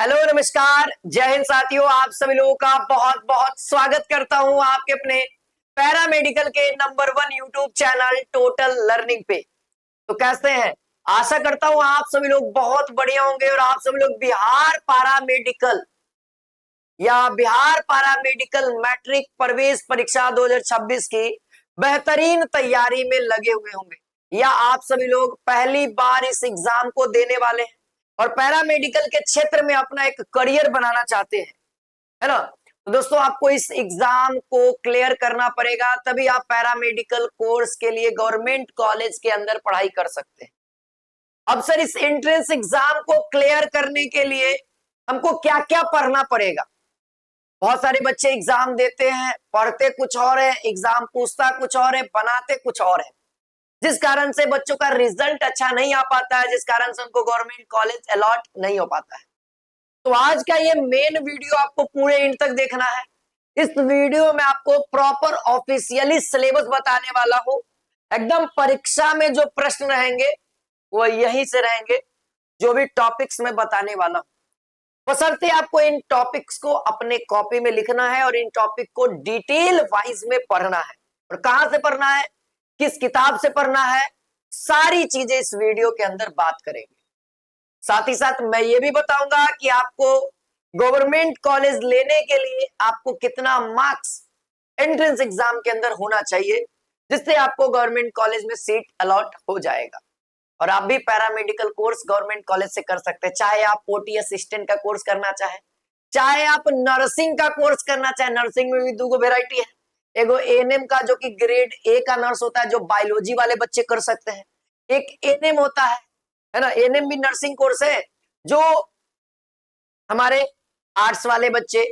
Hello नमस्कार जय हिंद साथियों, आप सभी लोगों का बहुत बहुत स्वागत करता हूं आपके अपने पैरामेडिकल के number 1 YouTube channel total learning पे। तो कैसे हैं? आशा करता हूं आप सभी लोग बहुत बढ़िया होंगे और आप सभी लोग बिहार पैरामेडिकल या बिहार पैरामेडिकल मैट्रिक प्रवेश परीक्षा 2026 की बेहतरीन तैयारी में लगे हुए होंगे या आप सभी लोग पहली बार इस एग्जाम को देने वाले हैं और पैरामेडिकल के क्षेत्र में अपना एक करियर बनाना चाहते हैं, है ना। तो दोस्तों आपको इस एग्जाम को क्लियर करना पड़ेगा, तभी आप पैरामेडिकल कोर्स के लिए गवर्नमेंट कॉलेज के अंदर पढ़ाई कर सकते हैं। अब सर इस एंट्रेंस एग्जाम को क्लियर करने के लिए हमको क्या क्या पढ़ना पड़ेगा? बहुत सारे बच्चे एग्जाम देते हैं, पढ़ते कुछ और है, एग्जाम पूछता कुछ और है, बनाते कुछ और है, जिस कारण से बच्चों का रिजल्ट अच्छा नहीं आ पाता है, जिस कारण से उनको गवर्नमेंट कॉलेज अलॉट नहीं हो पाता है। तो आज का ये मेन वीडियो आपको पूरे एंड तक देखना है। इस वीडियो में आपको प्रॉपर ऑफिशियली सिलेबस बताने वाला हूं। एकदम परीक्षा में जो प्रश्न रहेंगे वो यहीं से रहेंगे, जो भी टॉपिक्स में बताने वाला हूं। बशर्ते आपको इन टॉपिक्स को अपने कॉपी में लिखना है और इन टॉपिक को डिटेल वाइज में पढ़ना है। और कहां से पढ़ना है, किस किताब से पढ़ना है, सारी चीजें इस वीडियो के अंदर बात करेंगे। साथ ही साथ मैं ये भी बताऊंगा कि आपको गवर्नमेंट कॉलेज लेने के लिए आपको कितना मार्क्स एंट्रेंस एग्जाम के अंदर होना चाहिए, जिससे आपको गवर्नमेंट कॉलेज में सीट अलॉट हो जाएगा। और आप भी पैरामेडिकल कोर्स गवर्नमेंट कॉलेज से कर सकते हैं, चाहे आप ओटी असिस्टेंट का कोर्स करना चाहे, चाहे आप नर्सिंग का कोर्स करना चाहे। नर्सिंग में भी दो वेराइटी है, एगो एएनएम का जो कि ग्रेड ए का नर्स होता है, जो बायोलॉजी वाले बच्चे कर सकते हैं। एक एएनएम होता है ना, एएनएम भी नर्सिंग कोर्स है, जो हमारे आर्ट्स वाले बच्चे,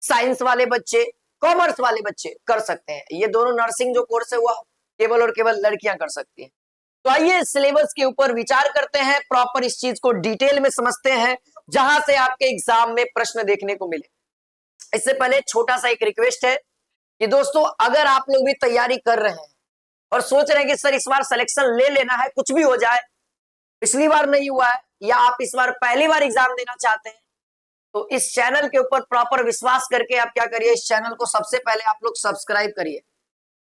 साइंस वाले बच्चे, कॉमर्स वाले बच्चे कर सकते हैं। ये दोनों नर्सिंग जो कोर्स है वह केवल और केवल लड़कियां कर सकती हैं। तो आइए सिलेबस के ऊपर विचार करते हैं, प्रॉपर इस चीज को डिटेल में समझते हैं, जहां से आपके एग्जाम में प्रश्न देखने को मिले। इससे पहले छोटा सा एक रिक्वेस्ट है कि दोस्तों अगर आप लोग भी तैयारी कर रहे हैं और सोच रहे हैं कि सर इस बार सिलेक्शन ले लेना है, कुछ भी हो जाए, पिछली बार नहीं हुआ है, या आप इस बार पहली बार एग्जाम देना चाहते हैं, तो इस चैनल के ऊपर प्रॉपर विश्वास करके आप क्या करिए, इस चैनल को सबसे पहले आप लोग सब्सक्राइब करिए।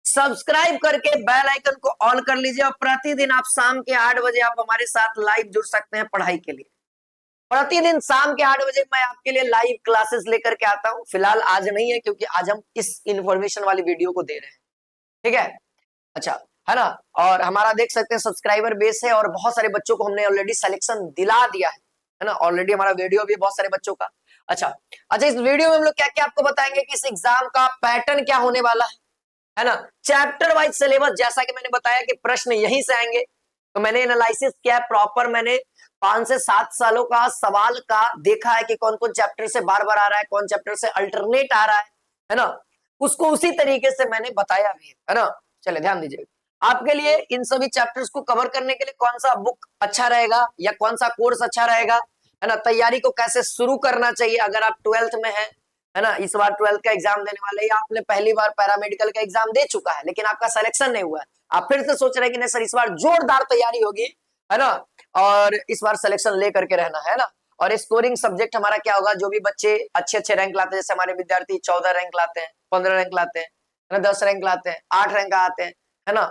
सब्सक्राइब करके बेल आइकन को ऑन कर लीजिए और प्रतिदिन आप शाम के 8 बजे आप हमारे साथ लाइव जुड़ सकते हैं पढ़ाई के लिए। प्रतिदिन शाम के 8 बजे मैं आपके लिए लाइव क्लासेस लेकर के आता हूं। फिलहाल आज नहीं है, क्योंकि आज हम इस इंफॉर्मेशन वाली वीडियो को दे रहे हैं, ठीक है। अच्छा, है ना। और हमारा देख सकते हैं सब्सक्राइबर बेस है और बहुत सारे बच्चों को हमने ऑलरेडी सिलेक्शन दिला दिया है ना। ऑलरेडी हमारा वीडियो भी बहुत सारे बच्चों का। अच्छा, इस वीडियो में हम लोग क्या क्या आपको बताएंगे कि इस एग्जाम का पैटर्न क्या होने वाला है ना। चैप्टर वाइज सिलेबस, जैसा कि मैंने बताया कि प्रश्न यहीं से आएंगे, तो मैंने एनालिसिस किया प्रॉपर। मैंने 5 से 7 सालों का सवाल का देखा है कि कौन कौन चैप्टर से बार बार आ रहा है, कौन चैप्टर से अल्टरनेट आ रहा है ना। उसको उसी तरीके से मैंने बताया भी है ना। चलिए ध्यान दीजिएगा, आपके लिए इन सभी चैप्टर्स को कवर करने के लिए कौन सा बुक अच्छा रहेगा या कौन सा कोर्स अच्छा रहेगा, है ना। तैयारी को कैसे शुरू करना चाहिए अगर आप 12th में है ना। इस बार 12th का एग्जाम देने वाले, या आपने पहली बार पैरामेडिकल का एग्जाम दे चुका है लेकिन आपका सिलेक्शन नहीं हुआ है, आप फिर से सोच रहे हैं कि नहीं सर इस बार जोरदार तैयारी होगी, है ना, और इस बार सिलेक्शन लेकर के रहना है ना। और स्कोरिंग सब्जेक्ट हमारा क्या होगा, जो भी बच्चे अच्छे अच्छे रैंक लाते हैं, जैसे हमारे विद्यार्थी 14 रैंक लाते हैं, 15 रैंक लाते हैं, है ना, 10 रैंक लाते हैं, 8 रैंक आते हैं, है ना,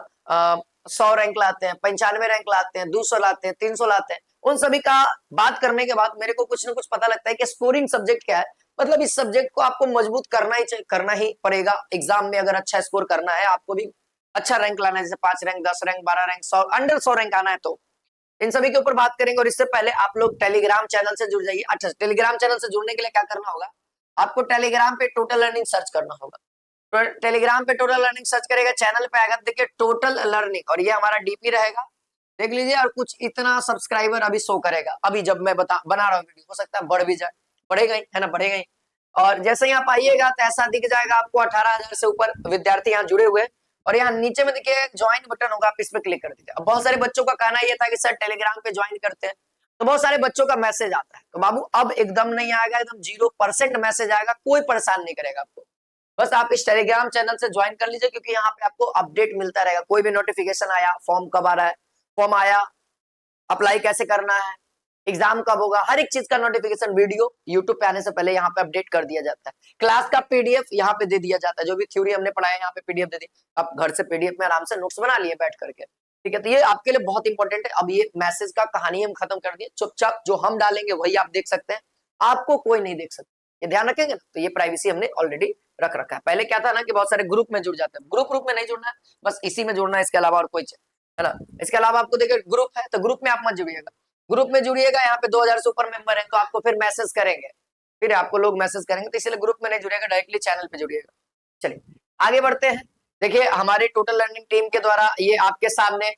100 रैंक लाते हैं, 95 रैंक लाते हैं, 200 लाते हैं, 300 लाते हैं। उन सभी का बात करने के बाद मेरे को कुछ ना कुछ पता लगता है कि स्कोरिंग सब्जेक्ट क्या है। मतलब इस सब्जेक्ट को आपको मजबूत करना ही पड़ेगा। एग्जाम में अगर अच्छा स्कोर करना है, आपको भी अच्छा रैंक लाना है, जैसे 5 rank, 10 rank, 12 rank, 100 under 100 rank आना है, तो इन सभी के ऊपर बात करेंगे। और इससे पहले आप लोग टेलीग्राम चैनल से जुड़ जाइए। अच्छा, टेलीग्राम चैनल से जुड़ने के लिए क्या करना होगा, आपको टेलीग्राम पे टोटल लर्निंग सर्च करना होगा। तो टेलीग्राम पे टोटल लर्निंग सर्च करेगा, चैनल पे आएगा, देखिए टोटल लर्निंग, और ये हमारा डीपी रहेगा, देख लीजिए। और कुछ इतना सब्सक्राइबर अभी शो करेगा, अभी जब मैं बना रहा हूँ वीडियो, हो सकता है बढ़ भी जाए, बढ़ेगा ही, है ना, बढ़ेगा ही। और जैसे ही आप आइएगा तो ऐसा दिख जाएगा आपको 18,000 से ऊपर विद्यार्थी यहाँ जुड़े हुए। और यहाँ नीचे में देखिए ज्वाइन बटन होगा, आप इस पर क्लिक कर दीजिए। अब बहुत सारे बच्चों का कहना ये था कि सर टेलीग्राम पे ज्वाइन करते हैं तो बहुत सारे बच्चों का मैसेज आता है, तो बाबू अब एकदम नहीं आएगा, एकदम 0% मैसेज आएगा, कोई परेशान नहीं करेगा आपको। बस आप इस टेलीग्राम चैनल से ज्वाइन कर लीजिए, क्योंकि यहाँ पे आपको अपडेट मिलता रहेगा। कोई भी नोटिफिकेशन आया, फॉर्म कब आ रहा है, फॉर्म आया, अप्लाई कैसे करना है, एग्जाम कब होगा, हर एक चीज का नोटिफिकेशन वीडियो यूट्यूब पे आने से पहले यहाँ पे अपडेट कर दिया जाता है। क्लास का पीडीएफ यहाँ पे दे दिया जाता है, जो भी थ्योरी हमने पढ़ाया यहाँ पे पीडीएफ दे दी, आप घर से पीडीएफ में आराम से नोट्स बना लिए बैठ करके, ठीक है। तो ये आपके लिए बहुत इंपॉर्टेंट है। अब ये मैसेज का कहानी हम खत्म कर दिए, चुपचाप जो हम डालेंगे वही आप देख सकते हैं, आपको कोई नहीं देख सकता, ये ध्यान रखेंगे ना। तो ये प्राइवेसी हमने ऑलरेडी रख रखा है। पहले क्या था ना कि बहुत सारे ग्रुप में जुड़ जाते हैं, ग्रुप में नहीं जुड़ना है, बस इसी में जुड़ना है, इसके अलावा और कोई है ना। इसके अलावा आपको देखिए ग्रुप है तो ग्रुप में आप मत जुड़िएगा, ग्रुप में जुड़िएगा, यहाँ पे 2000 से ऊपर मेंबर है तो आपको फिर मैसेज करेंगे, फिर आपको लोग मैसेज करेंगे, तो इसलिए ग्रुप में नहीं जुड़िएगा, डायरेक्टली चैनल पे जुड़िएगा। चलिए आगे बढ़ते हैं। देखिए हमारे टोटल लर्निंग टीम के द्वारा ये आपके सामने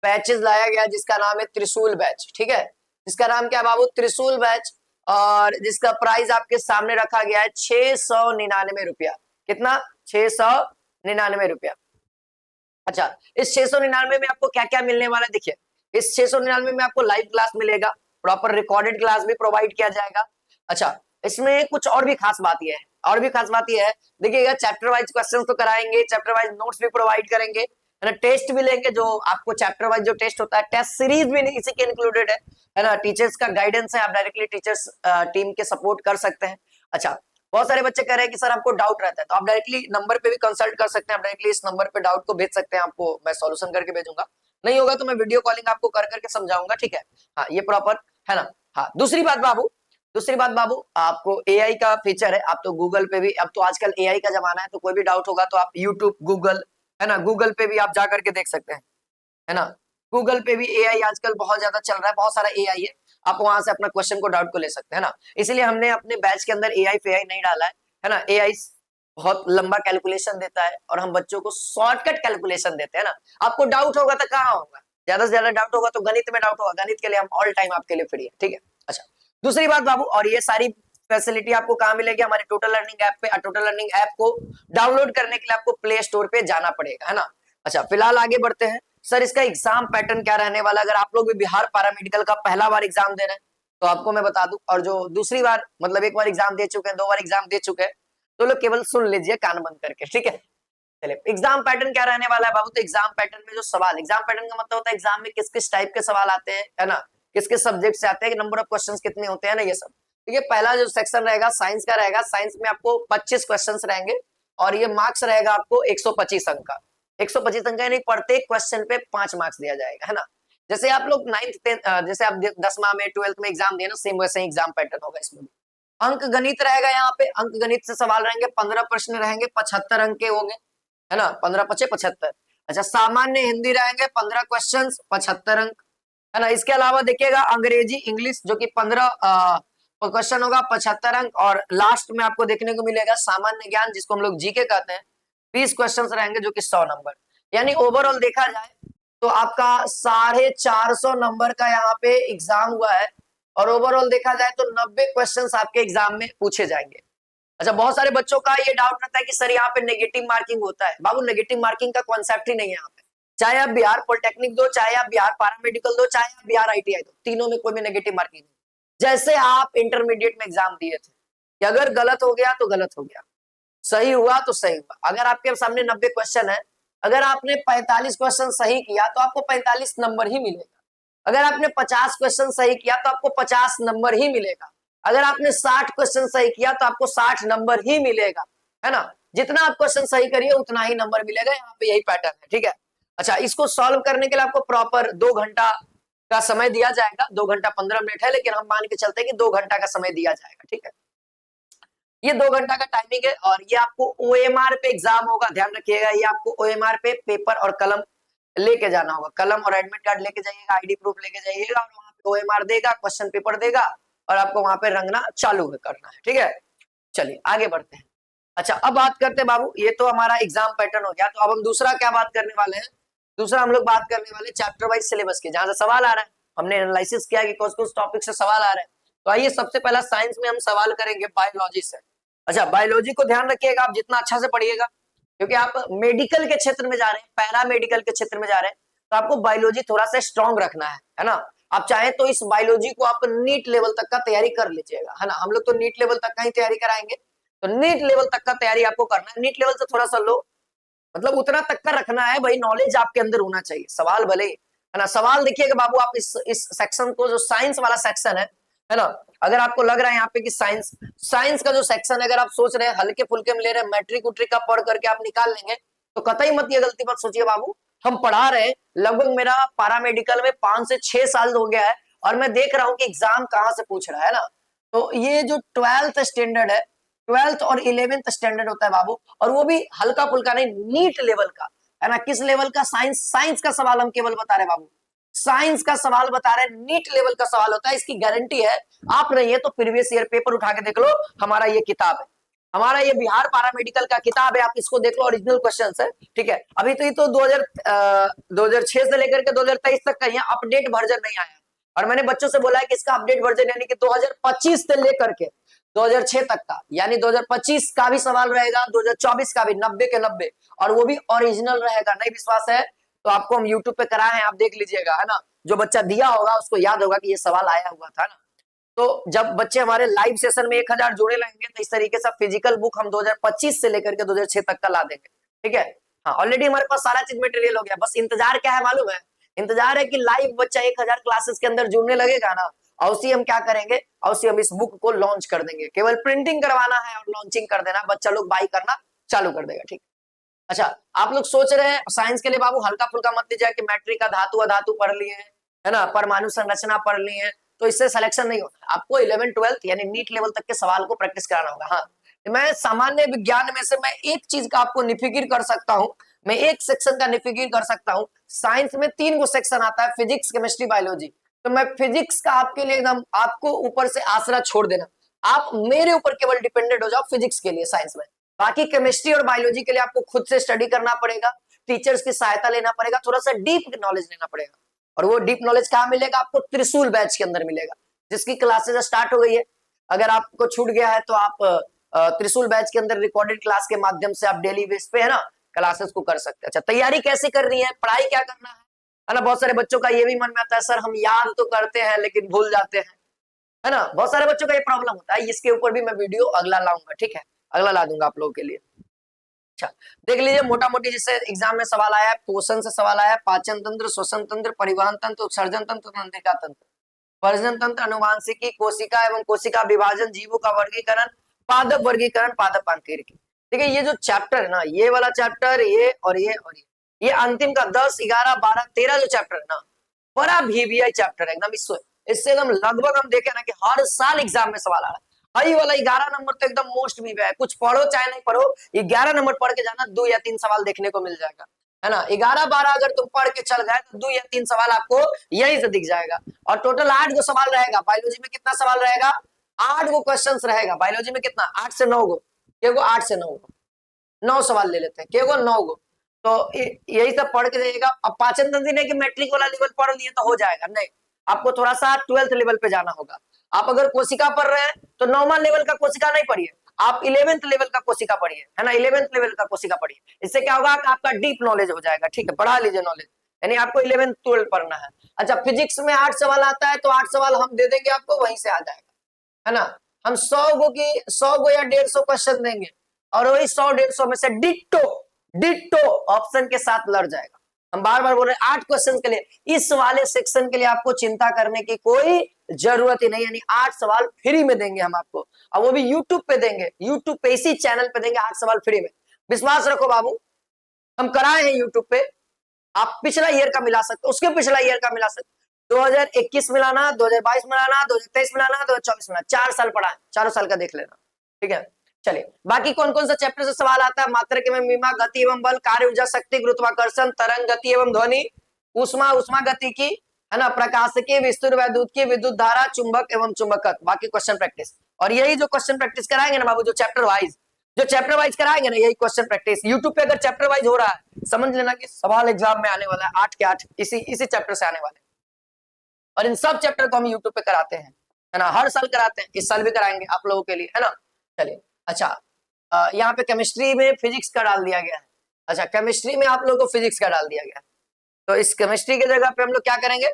बैचेस लाया गया जिसका नाम है त्रिशूल बैच, ठीक है। जिसका नाम क्या है बाबू, त्रिशूल बैच, और जिसका प्राइस आपके सामने रखा गया है 699 रुपया। कितना, 699 रुपया। अच्छा, इस 699 में आपको क्या क्या मिलने वाला है, देखिए इस 699 में आपको लाइव क्लास मिलेगा, प्रॉपर रिकॉर्डेड क्लास भी प्रोवाइड किया जाएगा। अच्छा, इसमें कुछ और भी खास बात यह है, और भी खास बात यह है, देखिएगा चैप्टर वाइज क्वेश्चंस तो कराएंगे, चैप्टर वाइज नोट्स भी प्रोवाइड करेंगे, है ना। टेस्ट भी लेंगे, जो आपको चैप्टर वाइज जो टेस्ट होता है, टेस्ट सीरीज भी इसी के इंक्लूडेड है ना। टीचर्स का गाइडेंस है, आप डायरेक्टली टीचर्स टीम के सपोर्ट कर सकते हैं। अच्छा, बहुत सारे बच्चे कह रहे हैं कि सर हमको डाउट रहता है, तो आप डायरेक्टली नंबर पे भी कंसल्ट कर सकते हैं, आप डायरेक्टली इस नंबर पे डाउट को भेज सकते हैं, आपको मैं सॉल्यूशन करके भेजूंगा, नहीं होगा तो मैं वीडियो कॉलिंग आपको कर करके समझाऊंगा, ठीक है। हाँ ये प्रॉपर है ना। हाँ दूसरी बात बाबू, आपको एआई का फीचर है, आप तो गूगल पे भी, अब तो आजकल एआई का जमाना है, तो कोई भी डाउट होगा तो आप यूट्यूब, गूगल, है ना, गूगल पे भी आप जा करके देख सकते हैं, है ना। गूगल पे भी एआई आजकल बहुत ज्यादा चल रहा है, बहुत सारा एआई है, आप वहां से अपना क्वेश्चन को डाउट को ले सकते हैं ना। इसलिए हमने अपने बैच के अंदर एआई फेआई नहीं डाला है ना। एआई बहुत लंबा कैलकुलेशन देता है और हम बच्चों को शॉर्टकट कैलकुलेशन देते हैं ना। आपको डाउट होगा तो कहाँ होगा, ज्यादा से ज्यादा डाउट होगा तो गणित में डाउट होगा, गणित के लिए हम ऑल टाइम आपके लिए फ्री है, ठीक है। अच्छा, दूसरी बात बाबू, और ये सारी फैसिलिटी आपको कहाँ मिलेगी, हमारे टोटल लर्निंग ऐप पे। टोटल लर्निंग ऐप को डाउनलोड करने के लिए आपको प्ले स्टोर पे जाना पड़ेगा, है ना। अच्छा, फिलहाल आगे बढ़ते हैं। सर इसका एग्जाम पैटर्न क्या रहने वाला, अगर आप लोग भी बिहार पैरामेडिकल का पहला बार एग्जाम दे रहे हैं तो आपको मैं बता दूं, और जो दूसरी बार मतलब एक बार एग्जाम दे चुके हैं, 2 बार एग्जाम दे चुके हैं, तो लोग केवल सुन लीजिए कान बंद करके, ठीक है। चलिए एग्जाम पैटर्न क्या रहने वाला है बाबू, तो एग्जाम पैटर्न में जो सवाल, एग्जाम पैटर्न का मतलब होता है एग्जाम में किस किस टाइप के सवाल आते हैं, है ना, किस किस सब्जेक्ट से आते हैं, नंबर ऑफ क्वेश्चंस कितने होते हैं ना, ये सब। ठीक है, पहला जो सेक्शन रहेगा साइंस का रहेगा, साइंस में आपको 25 क्वेश्चंस रहेंगे और ये मार्क्स रहेगा आपको 125 अंक का। 125 अंक यानी प्रत्येक क्वेश्चन पे 5 मार्क्स दिया जाएगा, है ना। जैसे आप लोग 9th 10th जैसे आप 10वां में 12th में एग्जाम दिए ना, सेम वैसे ही एग्जाम पैटर्न होगा इसमें। अंक गणित रहेगा, यहाँ पे अंक गणित से सवाल रहेंगे, 15 प्रश्न रहेंगे, 75 अंक के होंगे, है ना, 15 पचे 75। अच्छा, सामान्य हिंदी रहेंगे 15 क्वेश्चन 75 अंक, है ना। इसके अलावा देखिएगा अंग्रेजी इंग्लिश जो कि 15 क्वेश्चन होगा 75 अंक, और लास्ट में आपको देखने को मिलेगा सामान्य ज्ञान जिसको हम लोग जीके कहते हैं, 20 क्वेश्चन रहेंगे जो कि 100 नंबर। यानी ओवरऑल देखा जाए तो आपका 450 नंबर का यहाँ पे एग्जाम हुआ है, और ओवरऑल देखा जाए तो 90 क्वेश्चंस आपके एग्जाम में पूछे जाएंगे। अच्छा, बहुत सारे बच्चों का ये डाउट रहता है कि सर यहाँ पे नेगेटिव मार्किंग होता है। बाबू नेगेटिव मार्किंग का कॉन्सेप्ट ही नहीं है यहाँ पे, चाहे आप बिहार पॉलिटेक्निक दो, चाहे आप बिहार पैरामेडिकल दो, चाहे आप बिहार आईटीआई दो, तीनों में कोई भी नेगेटिव मार्किंग नहीं। जैसे आप इंटरमीडिएट में एग्जाम दिए थे कि अगर गलत हो गया तो गलत हो गया, सही हुआ तो सही हुआ। अगर आपके सामने 90 क्वेश्चन है, अगर आपने 45 क्वेश्चन सही किया तो आपको 45 नंबर ही मिलेगा, अगर आपने 50 क्वेश्चन सही किया तो आपको 50 नंबर ही मिलेगा, अगर आपने 60 क्वेश्चन सही किया तो आपको 60 नंबर ही मिलेगा, है ना। जितना आप क्वेश्चन सही करिए उतना ही नंबर मिलेगा, यहाँ पे यही पैटर्न है, ठीक है। अच्छा, इसको सॉल्व करने के लिए आपको प्रॉपर 2 घंटा का समय दिया जाएगा, 2 घंटा 15 मिनट है, लेकिन हम मान के चलते हैं कि 2 घंटा का समय दिया जाएगा, ठीक है। ये 2 घंटा का टाइमिंग है, और ये आपको ओएमआर पे एग्जाम होगा, ध्यान रखिएगा, ये आपको ओएमआर पे पेपर और कलम लेके जाना होगा, कलम और एडमिट कार्ड लेके जाइएगा, आईडी प्रूफ लेके जाइएगा, और वहां पे ओएमआर देगा, क्वेश्चन पेपर देगा, और आपको वहां पे रंगना चालू करना है, ठीक है। चलिए आगे बढ़ते हैं। अच्छा, अब बात करते हैं बाबू, ये तो हमारा एग्जाम पैटर्न हो गया, तो अब हम दूसरा क्या बात करने वाले हैं, दूसरा हम लोग बात करने वाले चैप्टर वाइज सिलेबस की, जहां से सवाल आ रहा है, हमने एनालिसिस किया कि कौन कौन टॉपिक से सवाल आ रहे हैं। तो आइए सबसे पहला साइंस में हम सवाल करेंगे बायोलॉजी से। अच्छा, बायोलॉजी को ध्यान रखिएगा, आप जितना अच्छा से पढ़िएगा, क्योंकि आप मेडिकल के क्षेत्र में जा रहे हैं, पैरा मेडिकल के क्षेत्र में जा रहे हैं, तो आपको बायोलॉजी थोड़ा सा स्ट्रॉन्ग रखना है ना। आप चाहें तो इस बायोलॉजी को आप नीट लेवल तक का तैयारी कर लीजिएगा, है ना। हम लोग तो नीट लेवल तक का ही तैयारी कराएंगे, तो नीट लेवल तक का तैयारी आपको करना है, नीट लेवल से थोड़ा सा लो, मतलब उतना तक का रखना है भाई, नॉलेज आपके अंदर होना चाहिए, सवाल भले, है है ना। सवाल देखिएगा बाबू, आप इस सेक्शन को, जो साइंस वाला सेक्शन है ना, अगर आपको लग रहा है यहाँ पे कि साइंस साइंस का जो सेक्शन है, अगर आप सोच रहे हैं हल्के फुल्के में ले रहे हैं, मैट्रिक उट्रिक का पढ़ करके आप निकाल लेंगे, तो कतई मत ये गलती मत सोचिए बाबू। हम पढ़ा रहे हैं, लगभग मेरा पैरामेडिकल में 5 से 6 साल हो गया है, और मैं देख रहा हूँ कि एग्जाम कहाँ से पूछ रहा है ना। तो ये जो 12th स्टैंडर्ड है, 12th और 11th स्टैंडर्ड होता है बाबू, और वो भी हल्का फुल्का नहीं, नीट लेवल का, है ना। किस लेवल का? साइंस। साइंस का सवाल हम केवल बता रहे हैं बाबू, साइंस का सवाल बता रहे हैं, नीट लेवल का सवाल होता है, इसकी गारंटी है। आप नहीं है तो प्रीवियस ईयर पेपर उठा के देख लो, हमारा ये किताब है, हमारा ये बिहार पैरामेडिकल का किताब है, आप इसको देख लो, ओरिजिनल क्वेश्चंस है, ठीक है। अभी तो ये तो 2006 से लेकर के 2023 तक का ही अपडेट वर्जन नहीं आया, और मैंने बच्चों से बोला है कि इसका अपडेट वर्जन यानी कि 2025 से लेकर के 2006 तक का, यानी 2025 का भी सवाल रहेगा, 2024 का भी 90 के 90, और वो भी ओरिजिनल रहेगा। नहीं विश्वास है तो आपको हम यूट्यूब पे कराए हैं, आप देख लीजिएगा, है ना। जो बच्चा दिया होगा उसको याद होगा कि ये सवाल आया हुआ था ना। तो जब बच्चे हमारे लाइव सेशन में 1000 जुड़े रहेंगे, तो इस तरीके से फिजिकल बुक हम 2025 से लेकर के 2006 तक का ला देंगे, ठीक है। हाँ, ऑलरेडी हमारे पास सारा चीज मटेरियल हो गया, बस इंतजार क्या है मालूम है? इंतजार है कि लाइव बच्चा 1000 क्लासेस के अंदर जुड़ने लगेगा ना, और उसी हम क्या करेंगे, और उसी हम इस बुक को लॉन्च कर देंगे। केवल प्रिंटिंग करवाना है और लॉन्चिंग कर देना, बच्चा लोग बाई करना चालू कर देगा, ठीक। अच्छा, आप लोग सोच रहे हैं साइंस के लिए बाबू हल्का फुल्का मत लीजिए कि मैट्रिक का धातु अधातु पढ़ लिए हैं, है ना, परमाणु संरचना पढ़ लिए हैं, तो इससे सिलेक्शन नहीं होता। आपको 11 12 यानी नीट लेवल तक के सवाल को प्रैक्टिस कराना होगा। हाँ, मैं सामान्य विज्ञान में से मैं एक चीज का आपको निफिकिर कर सकता हूँ, मैं एक सेक्शन का निफिकिर कर सकता हूँ। साइंस में 3 गो सेक्शन आता है, फिजिक्स, केमिस्ट्री, बायोलॉजी। तो मैं फिजिक्स का आपके लिए एकदम आपको ऊपर से आसरा छोड़ देना, आप मेरे ऊपर केवल डिपेंडेंट हो जाओ फिजिक्स के लिए साइंस में। बाकी केमिस्ट्री और बायोलॉजी के लिए आपको खुद से स्टडी करना पड़ेगा, टीचर्स की सहायता लेना पड़ेगा, थोड़ा सा डीप नॉलेज लेना पड़ेगा। और वो डीप नॉलेज कहाँ मिलेगा? आपको त्रिशूल बैच के अंदर मिलेगा, जिसकी क्लासेस स्टार्ट हो गई है। अगर आपको छूट गया है तो आप त्रिशूल बैच के अंदर रिकॉर्डेड क्लास के माध्यम से आप डेली बेस पे, है ना, क्लासेस को कर सकते हैं। अच्छा, तैयारी कैसे करनी है, पढ़ाई क्या करना है ना। बहुत सारे बच्चों का ये भी मन में आता है, सर हम याद तो करते हैं लेकिन भूल जाते हैं, है ना। बहुत सारे बच्चों का ये प्रॉब्लम होता है, इसके ऊपर भी मैं वीडियो अगला लाऊंगा, ठीक है, अगला ला दूंगा आप लोगों के लिए। अच्छा, देख लीजिए मोटा मोटी जिससे एग्जाम में सवाल आया है, पोषण से सवाल आया, पाचन तंत्र, श्वसन तंत्र, परिवहन तंत्र, उत्सर्जन तंत्र, तंत्रिका तंत्र, प्रजनन तंत्र, अनुवांशिकी, कोशिका एवं कोशिका विभाजन, जीवों का वर्गीकरण, पादप वर्गीकरण, पादप अंकीरकी। देखिए ये जो चैप्टर है ना, ये वाला चैप्टर, ये और ये अंतिम का 10 11 12 13 जो चैप्टर है ना, बड़ा वीवीआई चैप्टर है एकदम। इससे एकदम लगभग हम देखे ना कि हर साल एग्जाम में सवाल आ रहा है। हई वाला 11 नंबर तो एकदम मोस्ट वीवीआई है, कुछ पढ़ो चाहे नहीं पढ़ो, 11 नंबर पढ़ के जाना, 2 या 3 सवाल देखने को मिल जाएगा, है ना। 11 12 अगर तुम पढ़ के चल गए तो 2 या 3 सवाल आपको यही से दिख जाएगा। और टोटल 8 गो सवाल रहेगा। बायोलॉजी में कितना सवाल रहेगा? 8 गो क्वेश्चंस रहेगा बायोलॉजी में। कितना? 8 से 9 गो, केगो 8 से 9 गो, 9 सवाल ले लेते हैं, केगो 9 गो। तो यही सब पढ़ के जाइएगा। अब पाचन तंत्र नहीं कि मैट्रिक वाला लेवल पढ़ लिए तो हो जाएगा, नहीं, आपको थोड़ा सा 12th लेवल पे जाना होगा। आप अगर कोशिका पढ़ रहे हैं तो 9वां लेवल का कोशिका नहीं पढ़िए, आप 11th लेवल का कोशिका पढ़िए, है ना, 11th लेवल का कोशिका पढ़िए। इससे क्या होगा कि आपका डीप नॉलेज हो जाएगा, ठीक है, बढ़ा लीजिए नॉलेज, यानी आपको 11th 12 पढ़ना है। अच्छा, फिजिक्स में 8 सवाल आता है तो 8 सवाल हम दे देंगे आपको, वहीं से आ जाएगा, है ना। हम 100 गो या 150 क्वेश्चन देंगे, और वही 100 150 में से डिट्टो डिट्टो ऑप्शन के साथ लड़ जाएगा। हम बार बार बोल रहे हैं 8 क्वेश्चन के लिए, इस वाले सेक्शन के लिए आपको चिंता करने की कोई जरूरत ही नहीं, यानी 8 सवाल फ्री में देंगे हम आपको, और वो भी यूट्यूब पे देंगे, यूट्यूब पे इसी चैनल पे देंगे 8 सवाल फ्री में। विश्वास रखो बाबू, हम कराए हैं यूट्यूब पे, आप पिछला ईयर का मिला सकते, उसके पिछला ईयर का मिला सकते, 2021 मिलाना, 2022 मिलाना, 2023 मिलाना, 2024 मिलाना, 4 साल पढ़ा है, चारों साल का देख लेना, ठीक है। चलिए, बाकी कौन कौन सा चैप्टर से सवाल आता है? मात्रक एवं मीमांसा, गति एवं बल, कार्य ऊर्जा शक्ति, गुरुत्वाकर्षण, तरंग गति एवं ध्वनि, ऊष्मा ऊष्मा गति की, है ना, प्रकाशिकी, विस्तृत वैद्युत की, विद्युत धारा, चुंबक एवं चुंबकत्व। बाकी क्वेश्चन प्रैक्टिस, और यही जो क्वेश्चन प्रैक्टिस कराएंगे ना बाबू, जो चैप्टर वाइज कराएंगे ना, यही क्वेश्चन प्रैक्टिस यूट्यूब पे अगर चैप्टर वाइज हो रहा है, समझ लेना कि सवाल एग्जाम में आने वाला है 8 के 8 इसी चैप्टर से आने वाले। और इन सब चैप्टर को हम यूट्यूब पे कराते हैं, है ना, हर साल कराते हैं, इस साल भी कराएंगे आप लोगों के लिए, है ना। चलिए, अच्छा, यहाँ पे केमिस्ट्री में फिजिक्स का डाल दिया गया है। अच्छा, केमिस्ट्री में आप लोगों को फिजिक्स का डाल दिया गया है, तो इस केमिस्ट्री की जगह पे हम लोग क्या करेंगे?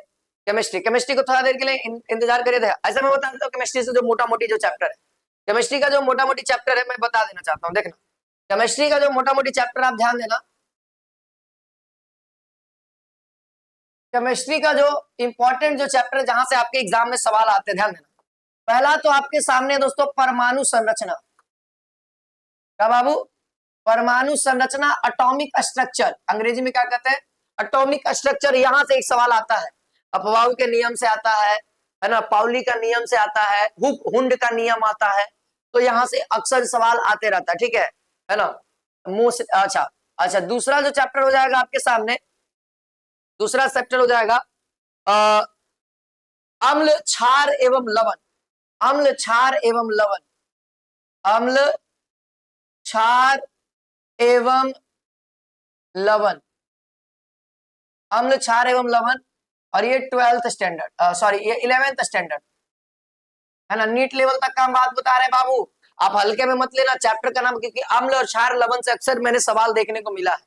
केमिस्ट्री को थोड़ा देर के लिए इंतजार करिए। ऐसा मैं बता देता हूँ, केमिस्ट्री से जो मोटा मोटी जो चैप्टर है, केमिस्ट्री का जो मोटा मोटी चैप्टर है मैं बता देना चाहता हूँ। देखना, केमिस्ट्री का जो मोटा मोटी चैप्टर आप ध्यान देना, केमिस्ट्री का जो इंपॉर्टेंट जो चैप्टर है जहां से आपके एग्जाम में सवाल आते हैं, ध्यान देना। पहला तो आपके सामने दोस्तों परमाणु संरचना। क्या बाबू? परमाणु संरचना, एटॉमिक स्ट्रक्चर, अंग्रेजी में क्या कहते हैं? Atomic structure. यहां से एक सवाल आता है, अपवाऊ के नियम से आता है ना, पाउली का नियम से आता है, हुंड का नियम आता है। तो यहां से अक्सर सवाल आते रहता है, ठीक है ना। मोस्ट अच्छा अच्छा, दूसरा जो चैप्टर हो जाएगा आपके सामने, दूसरा चैप्टर हो जाएगा अम्ल, क्षार एवं लवण। अम्ल, क्षार एवं लवण। अम्ल, क्षार एवं लवण। अम्ल, क्षार एवं लवण। और ये 12th स्टैंडर्ड, सॉरी ये 11th स्टैंडर्ड है ना, नीट लेवल तक का हम बात बता रहे हैं बाबू। आप हल्के में मत लेना चैप्टर का नाम, क्योंकि अम्ल और क्षार लवण से अक्सर मैंने सवाल देखने को मिला है,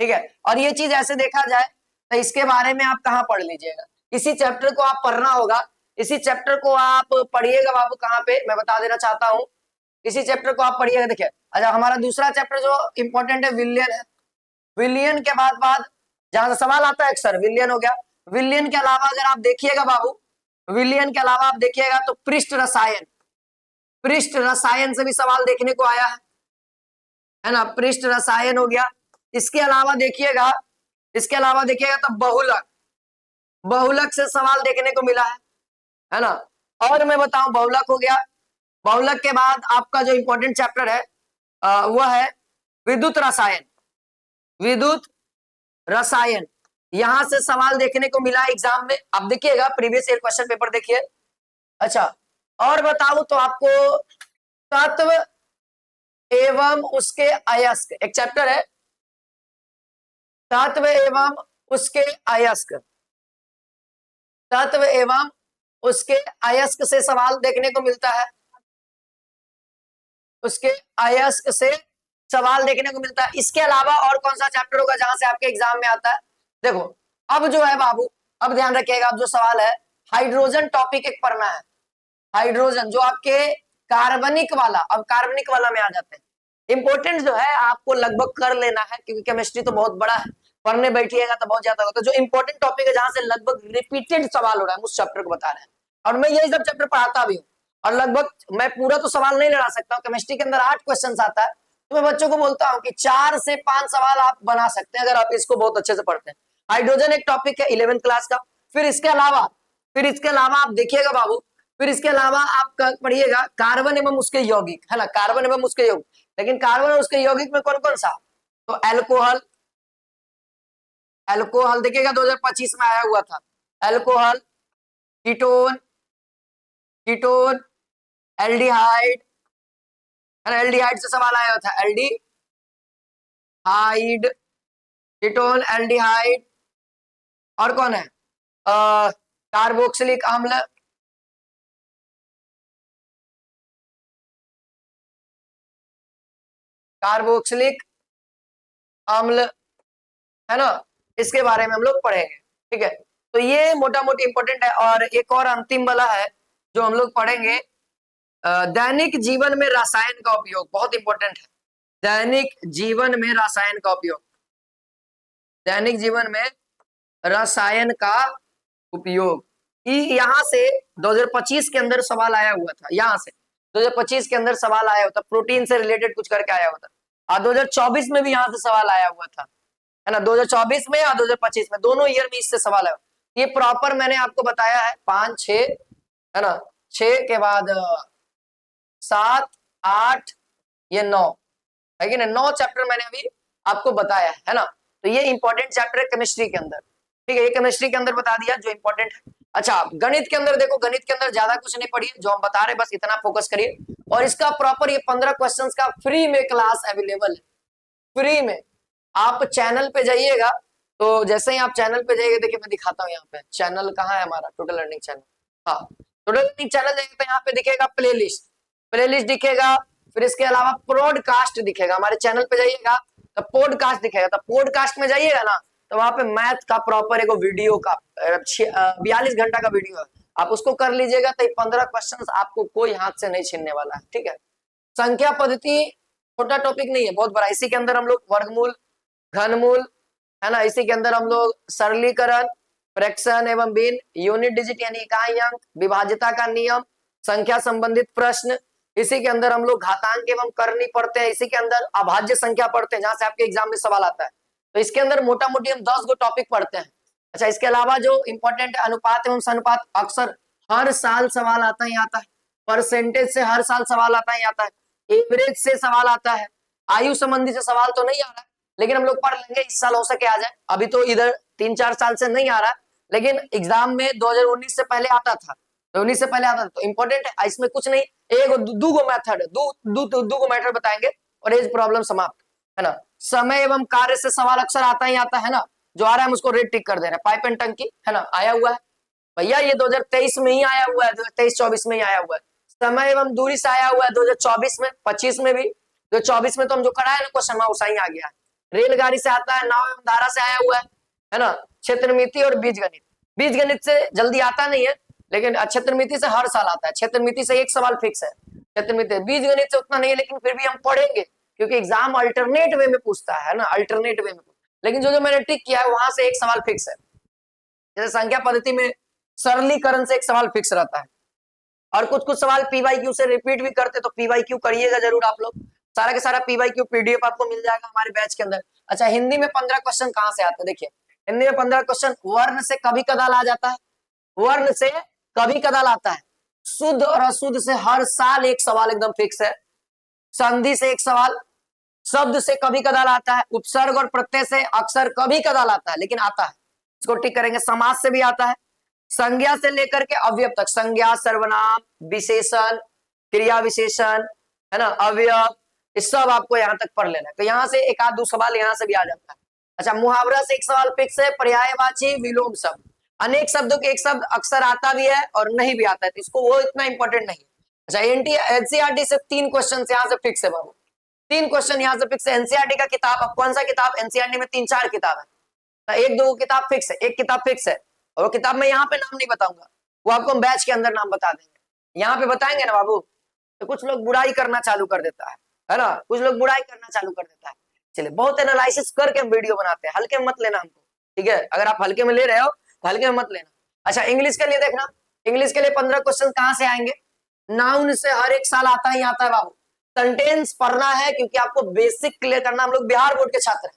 ठीक है। और ये चीज ऐसे देखा जाए तो इसके बारे में आप कहाँ पढ़ लीजिएगा, इसी चैप्टर को आप पढ़ना होगा। इसी चैप्टर को आप पढ़िएगा बाबू, कहाँ पे मैं बता देना चाहता हूँ, इसी चैप्टर को आप पढ़िएगा। देखिए अच्छा, हमारा दूसरा चैप्टर जो इंपॉर्टेंट है विलियन है। विलियन के बाद जहां से सवाल आता है अक्सर, विलियन हो गया। विलियन के अलावा अगर आप देखिएगा बाबू, विलियन के अलावा आप देखिएगा तो पृष्ठ रसायन। पृष्ठ रसायन से भी सवाल देखने को आया है ना, पृष्ठ रसायन हो गया। इसके अलावा देखिएगा, इसके अलावा देखिएगा तो बहुलक, बहुलक से सवाल देखने को मिला है ना। और मैं बताऊं, बहुलक हो गया। बहुलक के बाद आपका जो इंपॉर्टेंट चैप्टर है वह है विद्युत रसायन। विद्युत रसायन, यहां से सवाल देखने को मिला एग्जाम में, आप देखिएगा प्रीवियस ईयर क्वेश्चन पेपर देखिए। अच्छा, और बताऊं तो आपको तत्व एवं उसके अयस्क, एक चैप्टर है तत्व एवं उसके अयस्क। तत्व एवं उसके अयस्क से सवाल देखने को मिलता है, उसके अयस्क से सवाल देखने को मिलता है। इसके अलावा और कौन सा चैप्टर होगा जहां से आपके एग्जाम में आता है? देखो अब जो है बाबू, अब ध्यान रखिएगा, अब जो सवाल है हाइड्रोजन टॉपिक एक पढ़ना है। हाइड्रोजन जो आपके कार्बनिक वाला, अब कार्बनिक वाला में आ जाते हैं। इंपॉर्टेंट जो है आपको लगभग कर लेना है, क्योंकि केमिस्ट्री तो बहुत बड़ा है, पढ़ने बैठिएगा तो बहुत ज्यादा होगा। तो जो इंपॉर्टेंट टॉपिक है जहां से लगभग रिपीटेड सवाल हो रहा है, उस चैप्टर को बता रहे हैं। और मैं यही सब चैप्टर पढ़ाता भी हूँ, और लगभग मैं पूरा तो सवाल नहीं लड़ा सकता हूँ। केमिस्ट्री के अंदर 8 क्वेश्चन आता है, तो मैं बच्चों को बोलता हूँ कि 4 से 5 सवाल आप बना सकते हैं अगर आप इसको बहुत अच्छे से पढ़ते हैं। हाइड्रोजन एक टॉपिक है 11th क्लास का। फिर इसके अलावा आप देखिएगा बाबू, फिर इसके अलावा आप पढ़िएगा कार्बन एवं उसके यौगिक, है ना, कार्बन एवं उसके यौगिक। लेकिन कार्बन और उसके यौगिक में कौन कौन सा? तो एल्कोहल, एल्कोहल देखिएगा 2025 में आया हुआ था। एल्कोहल, कीटोन, कीटोन, एल्डिहाइड, है ना, एल्डिहाइड से सवाल आया था, एल्डिहाइड, कीटोन, एल्डिहाइड। और कौन है? कार्बोक्सिलिक अम्ल, कार्बोक्सिलिक अम्ल, है ना, इसके बारे में हम लोग पढ़ेंगे, ठीक है। तो ये मोटा मोटी इंपॉर्टेंट है। और एक और अंतिम वाला है जो हम लोग पढ़ेंगे, दैनिक जीवन में रसायन का उपयोग, बहुत इंपॉर्टेंट है। दैनिक जीवन में रसायन का उपयोग, दैनिक जीवन में रसायन का उपयोग। यहां से 2025 के अंदर सवाल आया हुआ था, यहां से 2025 के अंदर सवाल आया हुआ था, प्रोटीन से रिलेटेड कुछ करके आया हुआ था। और 2024 में भी यहां से सवाल आया हुआ था, है ना, 2024 में और 2025 में, दोनों ईयर में इससे सवाल है। ये प्रॉपर मैंने आपको बताया है 5 6, है ना, 6 के बाद 7 8, ये 9 है कि ना, 9 चैप्टर मैंने अभी आपको बताया है ना। तो ये इंपॉर्टेंट चैप्टर है केमिस्ट्री के अंदर, ठीक है, ये केमिस्ट्री के अंदर बता दिया जो इंपॉर्टेंट है। अच्छा, गणित के अंदर देखो, गणित के अंदर ज्यादा कुछ नहीं पढ़िए, जो हम बता रहे हैं बस इतना फोकस करिए। और इसका प्रॉपर ये 15 क्वेश्चन का फ्री में क्लास अवेलेबल है, फ्री में। आप चैनल पे जाइएगा, तो जैसे ही आप चैनल पे जाइएगा, देखिए मैं दिखाता हूँ यहाँ पे चैनल कहाँ है हमारा, टोटल लर्निंग चैनल। हाँ, टोटल लर्निंग चैनल जाइएगा तो यहाँ पे दिखेगा प्लेलिस्ट, प्लेलिस्ट दिखेगा। फिर इसके अलावा पॉडकास्ट दिखेगा, हमारे चैनल पे जाइएगा तो पॉडकास्ट दिखेगा। तो पॉडकास्ट में जाइएगा ना, तो वहां पे मैथ का प्रॉपर एक वीडियो का 42 घंटा का वीडियो है, आप उसको कर लीजिएगा। तो 15 क्वेश्चन आपको कोई हाथ से नहीं छीनने वाला है, ठीक है। संख्या पद्धति छोटा टॉपिक नहीं है, बहुत बड़ा। इसी के अंदर हम लोग वर्गमूल, घनमूल, है ना, इसी के अंदर हम लोग सरलीकरण, फ्रैक्शन एवं भिन्न, यूनिट डिजिट यानी इकाई अंक, विभाज्यता का नियम, संख्या संबंधित प्रश्न, इसी के अंदर हम लोग घातांक एवं करनी पढ़ते हैं, इसी के अंदर अभाज्य संख्या पढ़ते हैं जहां से आपके एग्जाम में सवाल आता है। तो इसके अंदर मोटा मोटी हम 10 गो टॉपिक पढ़ते हैं। अच्छा, इसके अलावा जो इंपॉर्टेंट अनुपात एवं सनुपात अक्सर हर साल सवाल आता ही आता है, परसेंटेज से हर साल सवाल आता ही आता है, एवरेज से सवाल आता है, आयु संबंधी से सवाल तो नहीं आ रहा है, लेकिन हम लोग पढ़ लेंगे, इस साल हो सके आ जाए। अभी तो इधर 3-4 साल से नहीं आ रहा, लेकिन एग्जाम में 2019 से पहले आता था, 2019 से पहले आता था, तो इंपॉर्टेंट है। इसमें कुछ नहीं, एक दो गो मेथड है, दो गो मेथड बताएंगे और एज प्रॉब्लम समाप्त, है ना। समय एवं कार्य से सवाल अक्सर आता ही आता है ना, जो आ रहा है हम उसको रेड टिक कर दे रहे हैं। पाइप एंड टंकी, है ना, आया हुआ है भैया, ये 2023 में ही आया हुआ है, 2023-24 में ही आया हुआ है। समय एवं दूरी से आया हुआ है 2024 में, 25 में भी, 2024 में तो हम जो कराए ना क्वेश्चन वहां उसा ही आ गया है। रेलगाड़ी से आता है, नाव एवं धारा से आया हुआ है ना। क्षेत्रमिति और बीजगणित, बीजगणित से जल्दी आता नहीं है, लेकिन क्षेत्रमिति से हर साल आता है। क्षेत्रमिति से एक सवाल फिक्स है, क्षेत्रमिति, बीजगणित से उतना नहीं है, लेकिन फिर भी हम पढ़ेंगे क्योंकि एग्जाम अल्टरनेट वे में पूछता है ना, अल्टरनेट वे में। लेकिन जो जो मैंने टिक किया है वहां से एक सवाल फिक्स है। जैसे संख्या पद्धति में सरलीकरण से एक सवाल फिक्स रहता है, और कुछ कुछ सवाल पीवाईक्यू से रिपीट भी करते, तो पीवाईक्यू करिएगा जरूर आप लोग। सारा के सारा पीवाईक्यू पीडीएफ आपको मिल जाएगा हमारे बैच के अंदर। अच्छा, हिंदी में 15 क्वेश्चन कहां से आते हैं, देखिए हिंदी में 15 क्वेश्चन वर्ण से कभी कदाल आ जाता है, वर्ण से कभी कदाल आता है। शुद्ध और अशुद्ध से हर साल एक सवाल एकदम फिक्स है। संधि से एक सवाल, शब्द से कभी कदाल आता है, उपसर्ग और प्रत्यय से अक्सर कभी कदाल आता है, लेकिन आता है, इसको टिक करेंगे। समास से भी आता है, संज्ञा से लेकर के अवयव तक, संज्ञा, सर्वनाम, विशेषण, क्रिया विशेषण, है ना, अवयव, इस सब आपको यहाँ तक पढ़ लेना है। तो यहाँ से एक आध दो सवाल यहाँ से भी आ जाता है। अच्छा, मुहावरा से एक सवाल फिक्स है, पर्यायवाची, विलोम शब्द, अनेक शब्दों के एक शब्द अक्सर आता भी है और नहीं भी आता है, तो इसको वो इतना इंपॉर्टेंट नहीं है। अच्छा, एनसीईआरटी से 3 क्वेश्चन यहाँ से फिक्स है बाबू, 3 क्वेश्चन यहाँ से फिक्स है। एनसीईआरटी का किताब, अब कौन सा किताब, एनसीईआरटी में 3-4 किताब है, तो एक दो किताब फिक्स है, एक किताब फिक्स है, और वो किताब में यहाँ पे नाम नहीं बताऊंगा, वो आपको हम बैच के अंदर नाम बता देंगे। यहाँ पे बताएंगे ना बाबू, तो कुछ लोग बुराई करना चालू कर देता है ना, कुछ लोग बुराई करना चालू कर देता है। चलिए, बहुत एनालिसिस करके हम वीडियो बनाते हैं, हल्के में मत लेना हमको, ठीक है। अगर आप हल्के में ले रहे हो तो हल्के में मत लेना। अच्छा, इंग्लिश के लिए देखना, इंग्लिश के लिए 15 क्वेश्चन कहां से आएंगे, नाउन से हर एक साल आता ही आता है बाबू। सेंटेंस पढ़ना है क्योंकि आपको बेसिक क्लियर करना, हम लोग बिहार बोर्ड के छात्र हैं,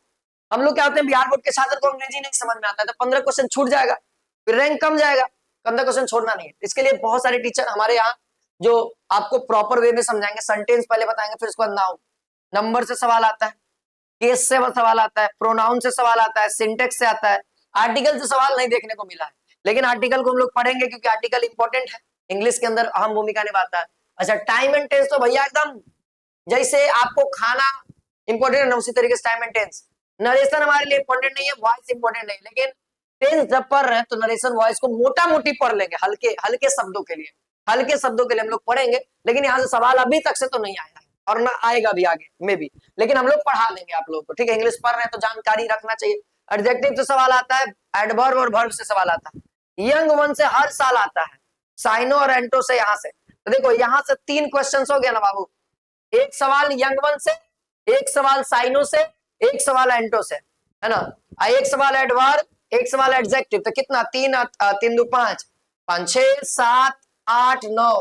हम लोग क्या होते हैं, बिहार बोर्ड के छात्र को अंग्रेजी नहीं समझ में आता है, तो 15 क्वेश्चन छूट जाएगा, फिर रैंक कम जाएगा, 15 क्वेश्चन छोड़ना नहीं है। इसके लिए बहुत सारे टीचर हमारे यहाँ जो आपको प्रॉपर वे में समझाएंगे, सेंटेंस पहले बताएंगे, फिर उसके बाद नाउन, नंबर से सवाल आता है, केस से सवाल आता है, प्रोनाउन से सवाल आता है, सिंटेक्स से आता है, आर्टिकल से सवाल नहीं देखने को मिला है, लेकिन आर्टिकल को हम लोग पढ़ेंगे क्योंकि आर्टिकल इंपॉर्टेंट है, इंग्लिश के अंदर अहम भूमिका निभाता है। अच्छा, टाइम एंड टेंस तो भैया एकदम जैसे आपको खाना इंपॉर्टेंट है ना, उसी तरीके से टाइम एंड टेंस। नरेशन हमारे लिए इंपॉर्टेंट नहीं है, वॉइस इंपॉर्टेंट नहीं, लेकिन टेंस जब पढ़ रहे हैं तो नरेशन वॉइस को मोटा मोटी पढ़ लेंगे, हल्के हल्के शब्दों के लिए, हल्के शब्दों के लिए हम लोग पढ़ेंगे। लेकिन यहाँ से सवाल अभी तक से तो नहीं आया है और ना आएगा भी आगे में भी, लेकिन हम लोग पढ़ा देंगे आप लोगों को, ठीक है। इंग्लिश पढ़ रहे हैं तो जानकारी रखना चाहिए। एडजेक्टिव से सवाल आता है, एडवर्ब और वर्ब से सवाल आता है, यंग वन से हर साल आता है, साइनो और एंटो से यहाँ से। तो देखो यहाँ से 3 क्वेश्चन हो गया ना बाबू, एक सवाल यंग वन से, एक सवाल साइनो से, एक सवाल एंटो से, है ना, एक सवाल एडवर्ब, एक सवाल एडजेक्टिव, तो कितना 3 2 5 5 6 7 8 9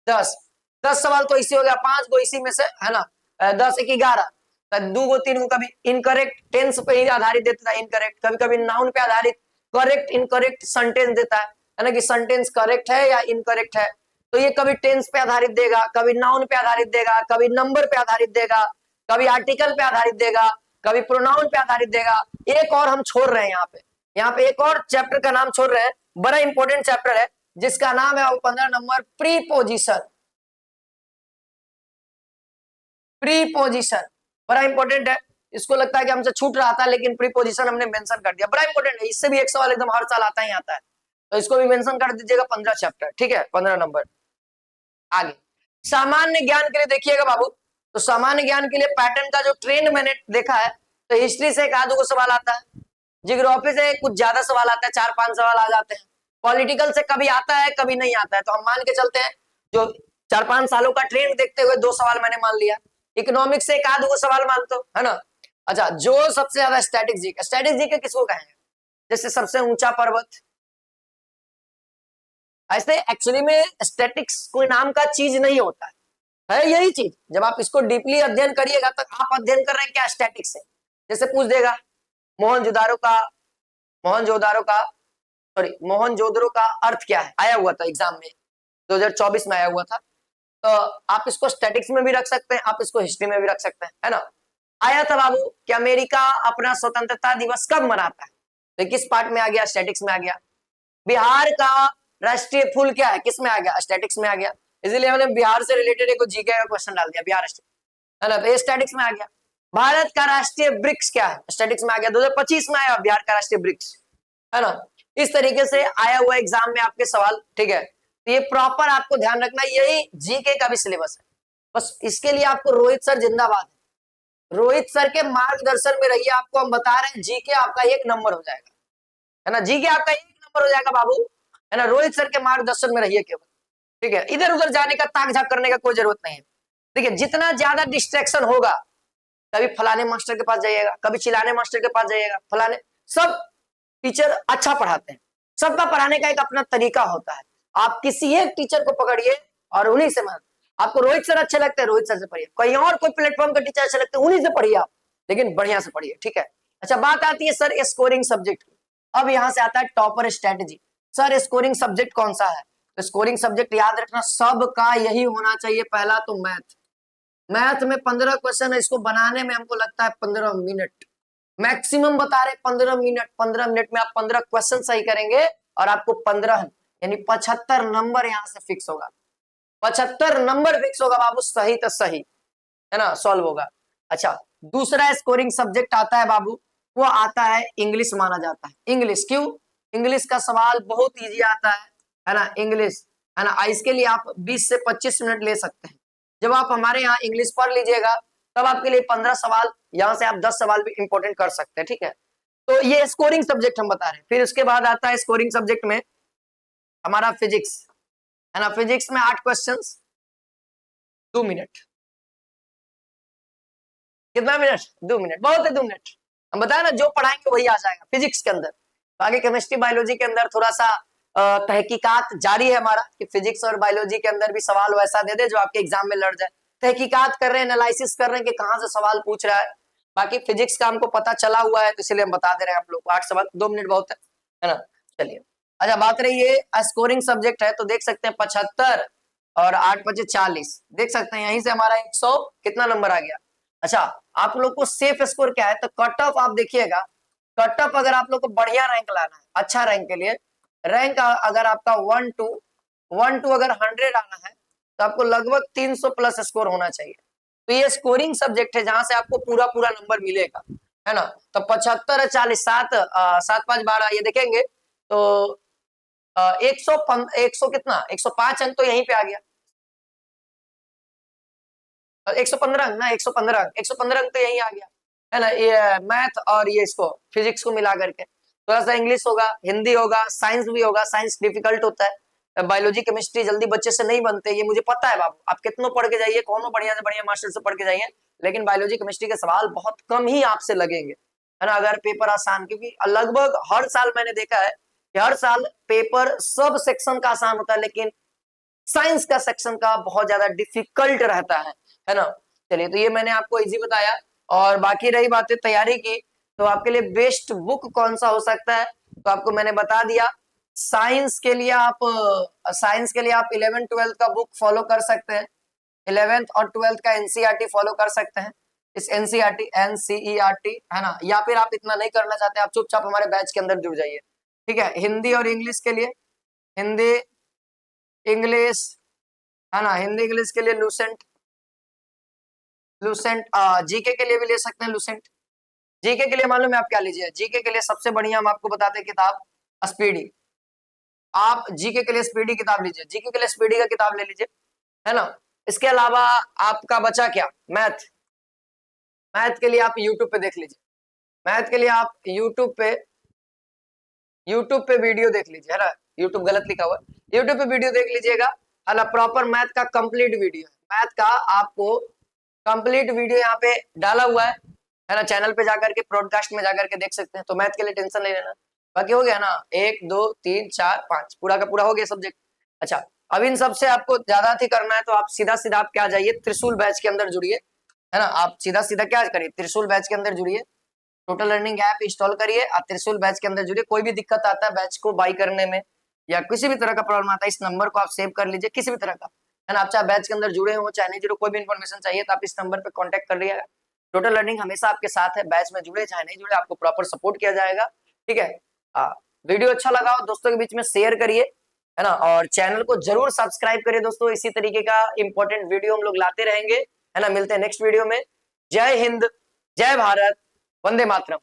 10 सवाल तो इसी हो गया, 5 गो इसी में से, है ना, 10 1 11, 2 गो 3 गो कभी इनकरेक्ट टेंस पे ही आधारित देता है, इनकरेक्ट, कभी कभी नाउन पे आधारित करेक्ट इनकरेक्ट सेंटेंस देता है ना, कि सेंटेंस करेक्ट है या इनकरेक्ट है। तो ये कभी टेंस पे आधारित देगा, कभी नाउन पे आधारित देगा, कभी नंबर पे आधारित देगा, कभी आर्टिकल पे आधारित देगा, कभी प्रोनाउन पे आधारित देगा। एक और हम छोड़ रहे हैं यहाँ पे एक और चैप्टर का नाम छोड़ रहे हैं, बड़ा इंपॉर्टेंट चैप्टर है जिसका नाम है 15 नंबर प्रीपोजिशन। प्रीपोजिशन बड़ा इंपॉर्टेंट है, इसको लगता है कि हमसे छूट रहा था, लेकिन प्रीपोजिशन हमने मेंशन कर दिया, बड़ा इंपॉर्टेंट है, इससे भी एक सवाल एकदम हर साल आता ही आता है, तो इसको भी मेंशन कर दीजिएगा, 15 चैप्टर, ठीक है, 15 नंबर। आगे सामान्य ज्ञान के लिए देखिएगा बाबू, तो सामान्य ज्ञान के लिए पैटर्न का जो ट्रेंड मैंने देखा है, तो हिस्ट्री से एक आध गो सवाल आता है, जियोग्राफी से कुछ ज्यादा सवाल आता है, 4-5 सवाल आ जाते हैं, पॉलिटिकल से कभी आता है कभी नहीं आता है, तो हम मान के चलते हैं जो 4-5 सालों का ट्रेंड देखते हुए 2 सवाल मैंने मान लिया। इकोनॉमिक्स से एक आध गो सवाल मानते हो, है ना। अच्छा, जो सबसे ज्यादा स्टैटिक जीके किसको कहेंगे, जैसे सबसे ऊंचा पर्वत, ऐसे एक्चुअली में स्टैटिक्स कोई नाम का चीज नहीं होता है यही चीज। जब आप इसको डीपली अध्ययन करिएगा तो आप अध्ययन कर रहे हैं क्या स्टैटिक्स से। जैसे पूछ देगा मोहनजोदारो का मोहनजोदड़ो का अर्थ क्या है, आया हुआ था एग्जाम में 2024 में आया हुआ था। तो आप इसको स्टैटिक्स में भी रख सकते हैं, आप इसको हिस्ट्री में भी रख सकते हैं, है ना। आया था बाबू कि अमेरिका अपना स्वतंत्रता दिवस कब मनाता है, तो किस पार्ट में आ गया, स्टैटिक्स में आ गया। बिहार का राष्ट्रीय फूल क्या है, किस में आ गया, स्टैटिक्स में आ गया। इसीलिए हमने बिहार से रिलेटेड एक जीके का क्वेश्चन डाल दिया, बिहार है ना, तो ये स्टैटिक्स में आ गया। भारत का राष्ट्रीय वृक्ष क्या है, स्टैटिक्स में आ गया, 2025 में आया बिहार का राष्ट्रीय वृक्ष, है ना। इस तरीके से आया हुआ एग्जाम में आपके सवाल, ठीक है। तो ये प्रॉपर आपको ध्यान रखना, यही जीके का भी सिलेबस है। बस इसके लिए आपको रोहित सर जिंदाबाद, रोहित सर के मार्गदर्शन में रहिए। आपको हम बता रहे हैं जीके आपका 1 नंबर हो जाएगा, है ना, जीके आपका 1 नंबर हो जाएगा बाबू, है ना। रोहित सर के मार्गदर्शन में रहिए केवल, ठीक है। इधर उधर जाने का ताक झाक करने का कोई जरूरत नहीं है, ठीक है। जितना ज्यादा डिस्ट्रैक्शन होगा, कभी फलाने मास्टर के पास जाइएगा, कभी चिल्लाने मास्टर के पास जाइएगा, फलाने, सब टीचर अच्छा पढ़ाते हैं, सबका पढ़ाने का एक अपना तरीका होता है। आप किसी एक टीचर को पकड़िए और उन्हीं से मत, आपको रोहित सर अच्छे लगते हैं, रोहित सर से पढ़िए, कहीं और कोई प्लेटफॉर्म का टीचर अच्छे लगते हैं, उन्हीं से पढ़िए आप, लेकिन बढ़िया से पढ़िए, ठीक है। अच्छा, बात आती है सर स्कोरिंग सब्जेक्ट की। अब यहां से आता है topper strategy. Sir scoring subject कौन सा है, तो स्कोरिंग सब्जेक्ट याद रखना सबका यही होना चाहिए। पहला तो मैथ में 15 क्वेश्चन है, इसको बनाने में हमको लगता है 15 मिनट मैक्सिमम बता रहे, 15 मिनट। 15 मिनट में आप 15 क्वेश्चन सही करेंगे और आपको 15 यानी 75 नंबर यहां से फिक्स होगा, 75 नंबर फिक्स होगा बाबू, सही तो सही, है ना, सॉल्व होगा। अच्छा, दूसरा स्कोरिंग सब्जेक्ट आता है बाबू, वो आता है इंग्लिश माना जाता है। इंग्लिश क्यों, इंग्लिश का सवाल बहुत इजी आता है ना, इंग्लिश, है ना। इसके लिए आप 20 से 25 मिनट ले सकते हैं। जब आप हमारे यहाँ इंग्लिश पढ़ लीजिएगा तब आपके लिए 15 सवाल, यहां से आप 10 सवाल भी इंपोर्टेंट कर सकते हैं, ठीक है। तो ये स्कोरिंग सब्जेक्ट हम बता रहे हैं। फिर उसके बाद आता है स्कोरिंग सब्जेक्ट में हमारा फिजिक्स, है ना। फिजिक्स में 8 क्वेश्चन, 2 मिनट, कितना मिनट, 2 मिनट, बहुत है 2 मिनट। हम बताए ना, जो पढ़ाएंगे वही आ जाएगा फिजिक्स के अंदर। आगे केमिस्ट्री बायोलॉजी के अंदर थोड़ा सा तहकीकात जारी है हमारा, कि फिजिक्स और बायोलॉजी के अंदर भी सवाल वैसा दे दे जो आपके एग्जाम में लड़ जाए। तहकीकात कर रहे हैं, एनालिसिस कर रहे हैं कि कहाँ से सवाल पूछ रहा है। बाकी फिजिक्स का हमको पता चला हुआ है, तो इसलिए हम बता दे रहे हैं आप लोग को। 8 सवाल, 2 मिनट बहुत है ना। चलिए, अच्छा, बात रही ये स्कोरिंग सब्जेक्ट है, तो देख सकते हैं 75 और 8 × 5 = 40, देख सकते हैं यहीं से हमारा 100 कितना नंबर आ गया। अच्छा, आप लोग को सेफ स्कोर क्या है, तो कट ऑफ आप देखिएगा। कट ऑफ अगर आप लोग को बढ़िया रैंक लाना है, अच्छा रैंक के लिए, रैंक अगर आपका 1 to अगर 100 आना है तो आपको लगभग 300 प्लस स्कोर होना चाहिए। तो ये स्कोरिंग सब्जेक्ट है जहां से आपको पूरा पूरा नंबर मिलेगा, है ना। तो 75 है, 40, 7 7 5 12 ये देखेंगे तो 100 कितना, 105 अंक तो यहीं पे आ गया। 115 अंक ना, 115 अंक, 115 अंक तो यहीं आ गया, है ना। ये मैथ और ये इसको फिजिक्स को मिला करके थोड़ा सा इंग्लिश होगा, हिंदी होगा, साइंस भी होगा। साइंस डिफिकल्ट होता है, बायोलॉजी केमिस्ट्री जल्दी बच्चे से नहीं बनते, ये मुझे पता है बाबू। आप कितनों पढ़ के जाइए, कौनों बढ़िया से बढ़िया मास्टर से पढ़ के जाइए, लेकिन बायोलॉजी केमिस्ट्री के सवाल बहुत कम ही आपसे लगेंगे, है ना, अगर पेपर आसान। क्योंकि लगभग हर साल मैंने देखा है कि हर साल पेपर सब सेक्शन का आसान होता है, लेकिन साइंस का सेक्शन का बहुत ज्यादा डिफिकल्ट रहता है ना। चलिए, तो ये मैंने आपको इजी बताया। और बाकी रही बातें तैयारी की, तो आपके लिए बेस्ट बुक कौन सा हो सकता है, तो आपको मैंने बता दिया। साइंस के लिए आप 11th 12th का बुक फॉलो कर सकते हैं, 11th और 12th का एनसीईआरटी फॉलो कर सकते हैं। इस एनसीईआरटी है ना, या फिर आप इतना नहीं करना चाहते, आप चुपचाप हमारे बैच के अंदर जुड़ जाइए, ठीक है। हिंदी और इंग्लिश के लिए हिंदी इंग्लिश, है ना, हिंदी इंग्लिश के लिए लूसेंट, जीके के लिए भी ले सकते हैं लूसेंट। जीके के लिए मालूम है आप क्या लीजिए, जीके के लिए सबसे बढ़िया हम आपको बताते हैं किताब स्पीडी। आप जीके के लिए स्पीडी किताब लीजिए, जीके के लिए स्पीडी का किताब ले लीजिए, है ना। इसके अलावा आपका बचा क्या, मैथ। मैथ के लिए आप यूट्यूब पे देख लीजिए, मैथ के लिए आप यूट्यूब पे वीडियो देख लीजिए, है ना। यूट्यूब गलत लिखा हुआ है, यूट्यूब पे वीडियो देख लीजिएगा, है ना। प्रॉपर मैथ का कंप्लीट वीडियो है, मैथ का आपको कंप्लीट वीडियो यहाँ पे डाला हुआ है ना। चैनल पे जाकर के ब्रॉडकास्ट में जाकर के देख सकते हैं। तो मैथ के लिए टेंशन नहीं लेना। बाकी हो गया ना, 1 2 3 4 5 पूरा का पूरा हो गया सब्जेक्ट। अच्छा, अब इन सबसे आपको ज्यादा ही करना है तो आप सीधा सीधा आप क्या जाइए, त्रिशूल बैच के अंदर जुड़िए, है ना। आप सीधा सीधा क्या करिए, त्रिशूल बैच के अंदर जुड़िए, टोटल लर्निंग ऐप इंस्टॉल करिए, आप त्रिशूल बैच के अंदर जुड़िए। कोई भी दिक्कत आता है बैच को बाई करने में या किसी भी तरह का प्रॉब्लम आता है, इस नंबर को आप सेव कर लीजिए, किसी भी तरह का, है ना। आप चाहे बैच के अंदर जुड़े हो चाहे नहीं जुड़े, कोई भी इन्फॉर्मेशन चाहिए तो आप इस नंबर पे कांटेक्ट कर लिएगा। टोटल लर्निंग हमेशा आपके साथ है, बैच में जुड़े चाहे नहीं जुड़े, आपको प्रॉपर सपोर्ट किया जाएगा, ठीक है। वीडियो अच्छा लगा हो दोस्तों के बीच में शेयर करिए, है ना, और चैनल को जरूर सब्सक्राइब करिए दोस्तों। इसी तरीके का इंपॉर्टेंट वीडियो हम लोग लाते रहेंगे, है ना। मिलते हैं नेक्स्ट वीडियो में। जय हिंद, जय भारत, वंदे मातरम।